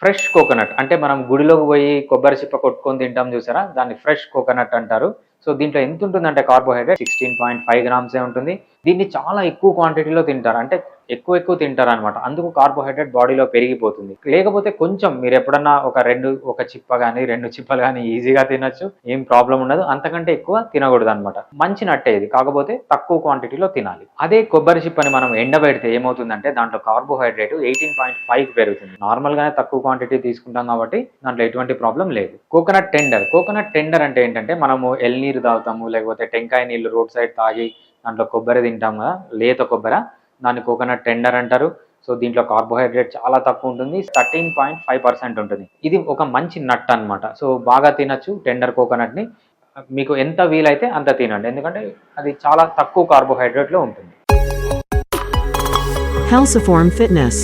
Fresh coconut అంటే మనం గుడిలోకి పోయి కొబ్బరి చిప్ప కొట్టుకొని తింటాం చూసారా, దాన్ని ఫ్రెష్ కోకోనట్ అంటారు. సో దీంట్లో ఎంత ఉంటుందంటే కార్బోహైడ్రేట్ 16.5 గ్రామ్సే ఉంటుంది. దీన్ని చాలా ఎక్కువ క్వాంటిటీలో తింటారు, అంటే ఎక్కువ తింటారనమాట. అందుకు కార్బోహైడ్రేట్ బాడీలో పెరిగిపోతుంది. లేకపోతే కొంచెం మీరు ఎప్పుడన్నా ఒక చిప్ప గానీ 2 చిప్పలు గానీ ఈజీగా తినొచ్చు, ఏం ప్రాబ్లం ఉండదు. అంతకంటే ఎక్కువ తినకూడదనమాట. మంచి నట్టే ఇది, కాకపోతే తక్కువ క్వాంటిటీలో తినాలి. అదే కొబ్బరి చిప్పని మనం ఎండబెడితే ఏమవుతుందంటే దాంట్లో కార్బోహైడ్రేట్ 18.5 పెరుగుతుంది. నార్మల్ గానే తక్కువ క్వాంటిటీ తీసుకుంటాం కాబట్టి దాంట్లో ఎటువంటి ప్రాబ్లం లేదు. కోకోనట్ టెండర్ అంటే ఏంటంటే మనము ఎల్నీరు తాగుతాము, లేకపోతే టెంకాయ నీళ్ళు రోడ్ సైడ్ తాగి దాంట్లో కొబ్బరి తింటాం కదా, లేత కొబ్బరి, దాన్ని కోకోనట్ టెండర్ అంటారు. సో దీంట్లో కార్బోహైడ్రేట్ చాలా తక్కువ ఉంటుంది, 13.5% ఉంటుంది. ఇది ఒక మంచి నట్ అన్నమాట. సో బాగా తినచ్చు టెండర్ కోకోనట్ని. మీకు ఎంత వీలైతే అంత తినండి, ఎందుకంటే అది చాలా తక్కువ కార్బోహైడ్రేట్లో ఉంటుంది. Healthiform Fitness